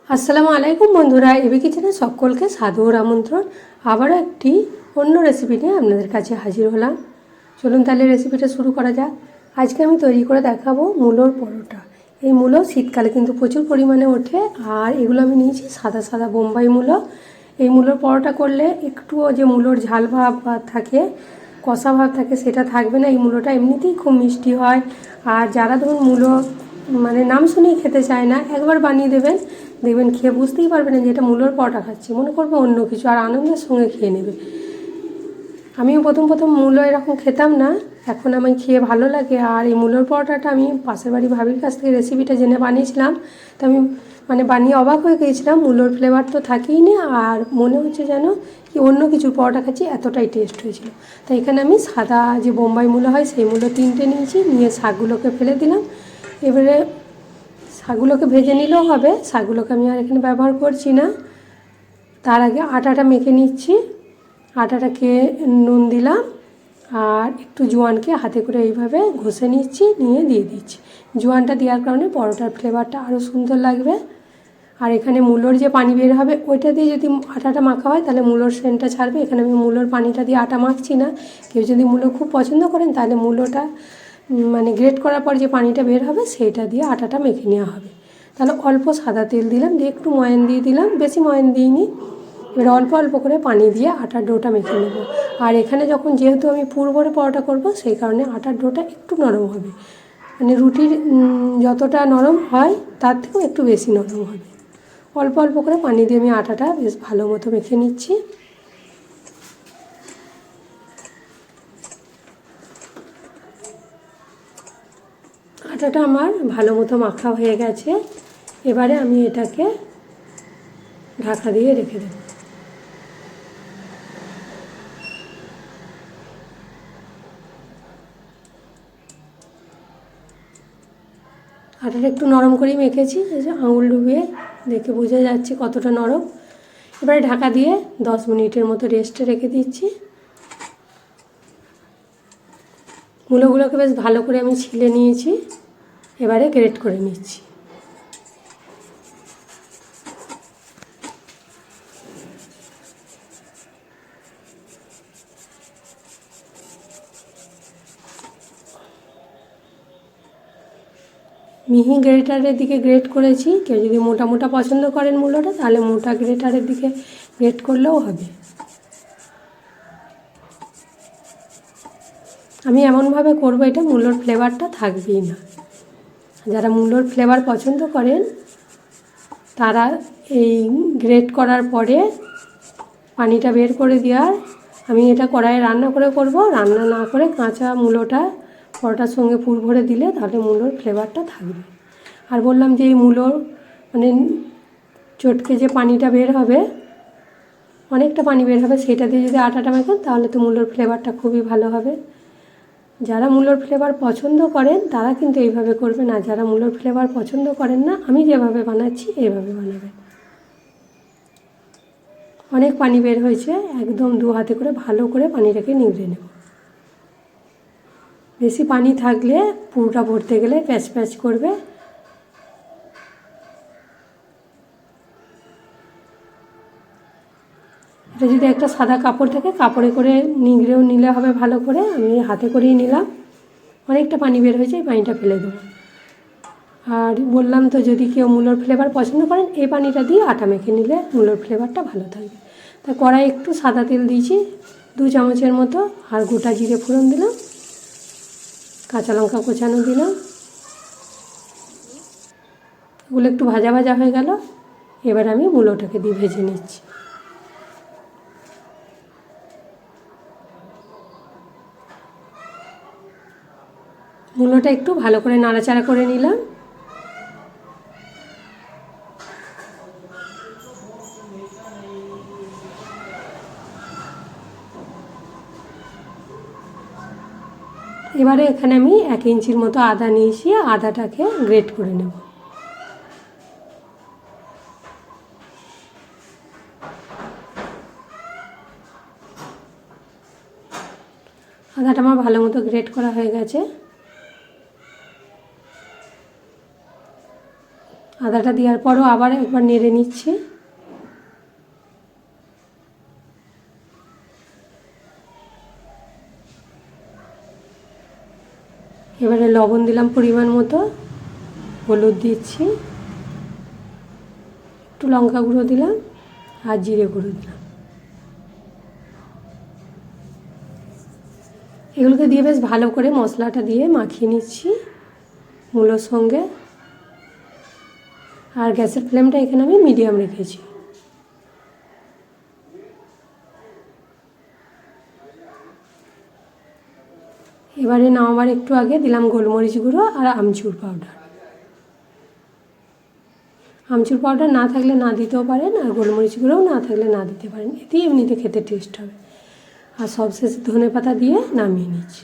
আসসালামু আলাইকুম বন্ধুরা, এবি কিচেনে সকলকে সাদর আমন্ত্রণ। আবারও একটি অন্য রেসিপি নিয়ে আপনাদের কাছে হাজির হলাম। চলুন তাহলে রেসিপিটা শুরু করা যাক। আজকে আমি তৈরি করে দেখাবো মূলোর পরোটা। এই মূলো শীতকালে কিন্তু প্রচুর পরিমাণে ওঠে, আর এগুলো আমি নিয়েছি সাদা সাদা বোম্বাই মূলো। এই মূলোর পরোটা করলে একটুও যে মূলোর ঝাল ভাব থাকে, কষা ভাব থাকে, সেটা থাকবে না। এই মূলোটা এমনিতেই খুব মিষ্টি হয়। আর যারা ধরুন মূলো নাম শুনেই খেতে চায় না, একবার বানিয়ে দেবেন, দেখবেন খেয়ে বুঝতেই পারবে না যে এটা মূলোর পরোটা খাচ্ছি, মনে করবে অন্য কিছু, আর আনন্দের সঙ্গে খেয়ে নেবে। আমিও প্রথম মূলো এরকম খেতাম না, এখন আমি খেয়ে ভালো লাগে। আর এই মূলোর পরোটাটা আমি পাশের বাড়ি ভাবির কাছ থেকে রেসিপিটা জেনে বানিয়েছিলাম। তো আমি বানিয়ে অবাক হয়ে গিয়েছিলাম। মূলোর ফ্লেভার তো থাকেই না, আর মনে হচ্ছে যেন কি অন্য কিছুর পরোটা খাচ্ছি, এতটাই টেস্ট হয়েছিল। তো এখানে আমি সাদা যে বোম্বাই মূলো হয় সেই মূলো 3টে নিয়েছি, নিয়ে শাকগুলোকে ফেলে দিলাম। এবারে শাকগুলোকে ভেজে নিলেও হবে, শাকগুলোকে আমি আর এখানে ব্যবহার করছি না। তার আগে আটাটা মেখে নিচ্ছি। আটাটাকে নুন দিলাম আর একটু জোয়ানকে হাতে করে এইভাবে ঘষে নিচ্ছি, নিয়ে দিয়ে দিচ্ছি। জোয়ানটা দেওয়ার কারণে পরোটার ফ্লেভারটা আরও সুন্দর লাগবে। আর এখানে মূলোর যে পানি বের হবে, ওইটা দিয়ে যদি আটাটা মাখা হয় তাহলে মূলোর সেন্টটা ছাড়বে। এখানে আমি মূলোর পানিটা দিয়ে আটা মাখছি না। কেউ যদি মূলো খুব পছন্দ করেন তাহলে মূলোটা গ্রেট করার পর যে পানিটা বের হবে সেইটা দিয়ে আটাটা মেখে নেওয়া হবে। তাহলে অল্প সাদা তেল দিলাম, দিয়ে একটু ময়ান দিয়ে দিলাম, বেশি ময়ান দিইনি। এবার অল্প অল্প করে পানি দিয়ে আটার ডোটা মেখে নেব। আর এখানে যেহেতু আমি পুর ভরে পরোটা করব, সেই কারণে আটার ডোটা একটু নরম হবে, রুটির যতটা নরম হয় তার থেকেও একটু বেশি নরম হবে। অল্প অল্প করে পানি দিয়ে আমি আটাটা বেশ ভালো মতো মেখে নিচ্ছি। আটাটা আমার ভালো মতো মাখা হয়ে গেছে। এবারে আমি এটাকে ঢাকা দিয়ে রেখে দেব। আটাটা একটু নরম করেই মেখেছি, আঙুল ডুবিয়ে দেখে বোঝা যাচ্ছে কতটা নরম। এবারে ঢাকা দিয়ে 10 মিনিটের মতো রেস্টে রেখে দিচ্ছি। মূলোগুলোকে বেশ ভালো করে আমি ছিলে নিয়েছি, এবারে গ্রেট করে নিচ্ছি। মিহি গ্রেটারের দিকে গ্রেট করেছি। কেউ যদি মোটা মোটা পছন্দ করেন মূলোটা, তাহলে মোটা গ্রেটারের দিকে গ্রেট করলেও হবে। আমি এমনভাবে করবো এটা মূলোর ফ্লেভারটা থাকবেই না। যারা মূলোর ফ্লেভার পছন্দ করেন তারা এই গ্রেট করার পরে পানিটা বের করে দেওয়ার, আমি এটা কড়াইয়ে রান্না করে করব। রান্না না করে কাঁচা মূলোটা পরোটার সঙ্গে পুর ভরে দিলে তাহলে মূলোর ফ্লেভারটা থাকবে। আর বললাম যে এই মূলোর চটকে যে পানিটা বের হবে, অনেকটা পানি বের হবে, সেটা দিয়ে যদি আটাটা মাখেন তাহলে তো মূলোর ফ্লেভারটা খুবই ভালো হবে। যারা মূলোর ফ্লেভার পছন্দ করেন তারা কিন্তু এইভাবে করবেন, আর যারা মূলোর ফ্লেভার পছন্দ করেন না, আমি যেভাবে বানাচ্ছি এইভাবে বানাবেন। অনেক পানি বের হয়েছে, একদম 2 হাতে করে ভালো করে পানিটাকে নিংড়ে নেব। বেশি পানি থাকলে পুরোটা ভরতে গেলে প্যাচ প্যাচ করবে। এটা যদি একটা সাদা কাপড় থাকে, কাপড়ে করে নিংড়েও নিলে হবে ভালো করে। আমি হাতে করেই নিলাম। অনেকটা পানি বের হয়েছে, এই পানিটা ফেলে দেবো। আর বললাম তো, যদি কেউ মূলোর ফ্লেভার পছন্দ করেন এই পানিটা দিয়ে আটা মেখে নিলে মূলোর ফ্লেভারটা ভালো থাকবে। তা কড়াই একটু সাদা তেল দিয়েছি 2 চামচের মতো, আর গোটা জিরে ফোড়ন দিলাম, কাঁচা লঙ্কা কোচানো দিলাম। এগুলো একটু ভাজা ভাজা হয়ে গেল। এবার আমি মূলোটাকে দিয়ে ভেজে নিচ্ছি। মূলোটা একটু ভালো করে নাড়াচাড়া করে নিলাম। এবারে এখানে আমি 1 ইঞ্চির মতো আদা নিয়েছি, আদাটাকে গ্রেট করে নেব। আদাটা আমার ভালো মতো গ্রেট করা হয়ে গেছে। আদাটা দেওয়ার পরও আবার একবার নেড়ে নিচ্ছি। এবারে লবণ দিলাম পরিমাণ মতো, হলুদ দিচ্ছি, একটু লঙ্কা গুঁড়ো দিলাম আর জিরে গুঁড়ো দিলাম। এগুলোকে দিয়ে বেশ ভালো করে মশলাটা দিয়ে মাখিয়ে নিচ্ছি মূলোর সঙ্গে। আর গ্যাসের ফ্লেমটা এখানে আমি মিডিয়াম রেখেছি। এবারে নামাবার একটু আগে দিলাম গোলমরিচ গুঁড়ো আর আমচুর পাউডার। আমচুর পাউডার না থাকলে না দিতেও পারেন, আর গোলমরিচ গুঁড়োও না থাকলে না দিতে পারেন, এতেই এমনিতে খেতে টেস্ট হবে। আর সবশেষে ধনেপাতা দিয়ে নামিয়ে নিচ্ছি।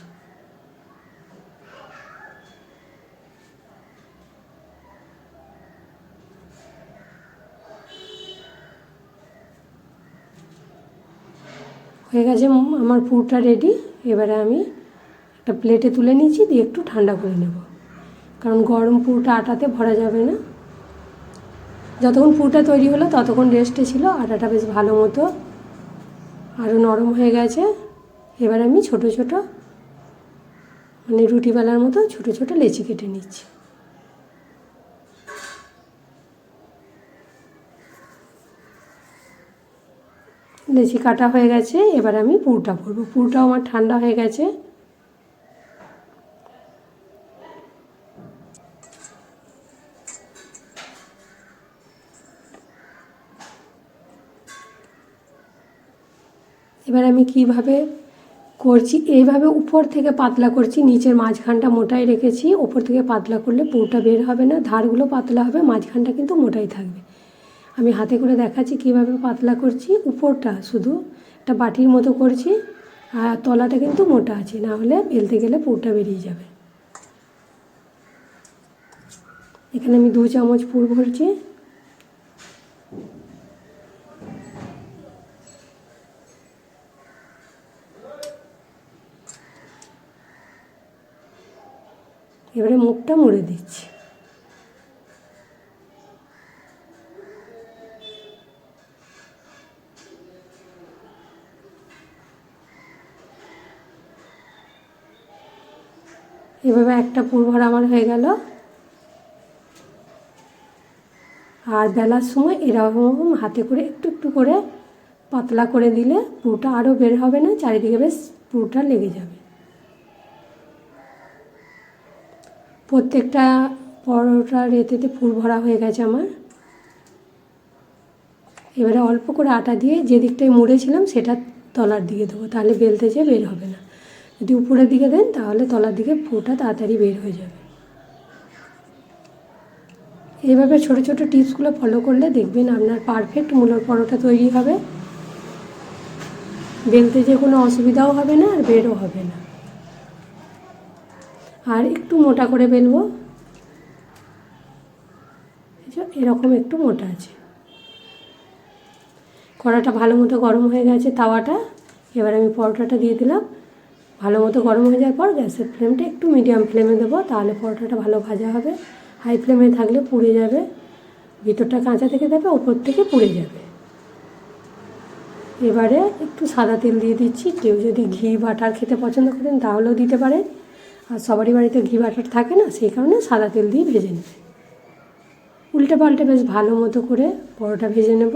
হয়ে গেছে আমার পুরটা রেডি। এবারে আমি একটা প্লেটে তুলে নিচ্ছি, দিয়ে একটু ঠান্ডা করে নেব, কারণ গরম পুরটা আটাতে ভরা যাবে না। যতক্ষণ পুরটা তৈরি হলো ততক্ষণ রেস্টে ছিল, আটাটা বেশ ভালো মতো আরও নরম হয়ে গেছে। এবার আমি ছোট ছোট মানে রুটি বেলার মতো ছোট ছোট লেচি কেটে নিচ্ছি। লেচি কাটা হয়ে গেছে, এবার আমি পুরটা ভরবো। পুরটাও আমার ঠান্ডা হয়ে গেছে। এবার আমি কিভাবে করছি, এইভাবে উপর থেকে পাতলা করছি, নিচের মাঝখানটা মোটাই রেখেছি। ওপর থেকে পাতলা করলে পুরটা বের হবে না, ধারগুলো পাতলা হবে, মাঝখানটা কিন্তু মোটাই থাকবে। আমি হাতে করে দেখাচ্ছি কিভাবে পাতলা করছি। উপরটা শুধু একটা বাটির মতো করছি, আর তলাটা কিন্তু মোটা আছে, না হলে বেলতে গেলে পুরটা বেরিয়ে যাবে। এখানে আমি 2 চামচ পুর ভরছি। এবারে মুখটা মুড়ে দিচ্ছি। এভাবে একটা পুর ভরা আমার হয়ে গেল। আর বেলার সময় এরকম হাতে করে একটু একটু করে পাতলা করে দিলে পুরটা আরও বের হবে না, চারিদিকে বেশ পুরটা লেগে যাবে। প্রত্যেকটা পরোটার এতেতে পুর ভরা হয়ে গেছে আমার। এবারে অল্প করে আটা দিয়ে যে দিকটায় মুড়েছিলাম সেটা তলার দিকে দেবো, তাহলে বেলতে যেয়ে বের হবে না। যদি উপরের দিকে দেন তাহলে তলার দিকে পুরটা তাড়াতাড়ি বের হয়ে যাবে। এইভাবে ছোট ছোট টিপসগুলো ফলো করলে দেখবেন আপনার পারফেক্ট মূলোর পরোটা তৈরি হবে। বেলতে যে কোনো অসুবিধাও হবে না, আর বেরও হবে না। আর একটু মোটা করে বেলবো, এরকম একটু মোটা আছে। কড়াটা ভালো মতো গরম হয়ে গেছে, তাওয়াটা। এবার আমি পরোটাটা দিয়ে দিলাম। ভালো মতো গরম হয়ে যাওয়ার পর গ্যাসের ফ্লেমটা একটু মিডিয়াম ফ্লেমে দেবো, তাহলে পরোটাটা ভালো ভাজা হবে। হাই ফ্লেমে থাকলে পুড়ে যাবে, ভিতরটা কাঁচা থেকে যাবে, ওপর থেকে পুড়ে যাবে। এবারে একটু সাদা তেল দিয়ে দিচ্ছি। কেউ যদি ঘি বাটার খেতে পছন্দ করেন তাহলেও দিতে পারেন, আর সবারই বাড়িতে ঘি বাটার থাকে না, সেই কারণে সাদা তেল দিয়ে ভেজে নেবে। উল্টে পাল্টে বেশ ভালো মতো করে পরোটা ভেজে নেব।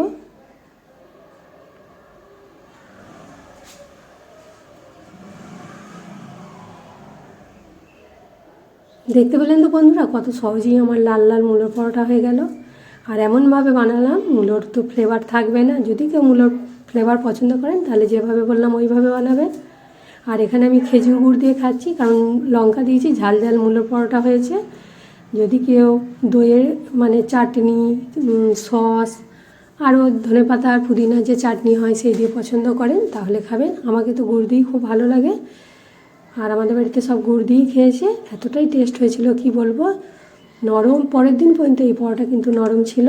দেখতে পেলেন তো বন্ধুরা, কত সহজেই আমার লাল লাল মূলোর পরোটা হয়ে গেল। আর এমনভাবে বানালাম, মূলোর তো ফ্লেভার থাকবে না। যদি কেউ মূলোর ফ্লেভার পছন্দ করেন তাহলে যেভাবে বললাম ওইভাবে বানাবেন। আর এখানে আমি খেজুর গুড় দিয়ে খাচ্ছি, কারণ লঙ্কা দিয়েছি, ঝাল ঝাল মূলোর পরোটা হয়েছে। যদি কেউ দইয়ের মানে চাটনি, সস, আরও ধনেপাতা আর পুদিনার যে চাটনি হয় সেই দিয়ে পছন্দ করেন তাহলে খাবেন। আমাকে তো গুড় দিয়েই খুব ভালো লাগে, আর আমাদের বাড়িতে সব গুড় দিয়েই খেয়েছে। এতটাই টেস্ট হয়েছিল কি বলবো, নরম। পরের দিন পর্যন্ত এই পরোটা কিন্তু নরম ছিল।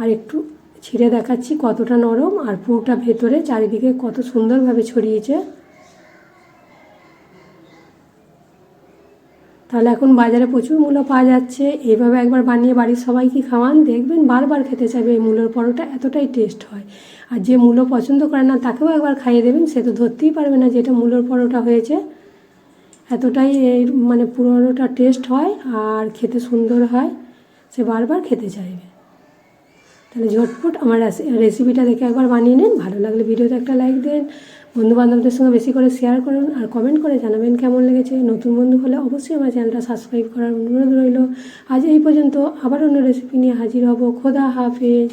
আর একটু ছিঁড়ে দেখাচ্ছি কতটা নরম, আর পুরটা ভেতরে চারিদিকে কত সুন্দরভাবে ছড়িয়েছে। তাহলে এখন বাজারে প্রচুর মূলো পাওয়া যাচ্ছে। এইভাবে একবার বানিয়ে বাড়ির সবাইকে খাওয়ান, দেখবেন বারবার খেতে চাইবে। এই মূলোর পরোটা এতটাই টেস্ট হয়। আর যে মূলো পছন্দ করে না তাকেও একবার খাইয়ে দেবেন, সে তো ধরতেই পারবে না যে এটা মূলোর পরোটা হয়েছে। এতটাই এই মানে পুরোটা টেস্ট হয় আর খেতে সুন্দর হয়, সে বারবার খেতে চাইবে। তাহলে ঝটপট আমার রেসিপিটা দেখে একবার বানিয়ে নিন। ভালো লাগলে ভিডিওতে একটা লাইক দেন, বন্ধুবান্ধবদের সঙ্গে বেশি করে শেয়ার করুন, আর কমেন্ট করে জানাবেন কেমন লেগেছে। নতুন বন্ধু হলে অবশ্যই আমার চ্যানেলটা সাবস্ক্রাইব করার অনুরোধ রইল। আজ এই পর্যন্ত, আবার অন্য রেসিপি নিয়ে হাজির হব। খোদা হাফেজ।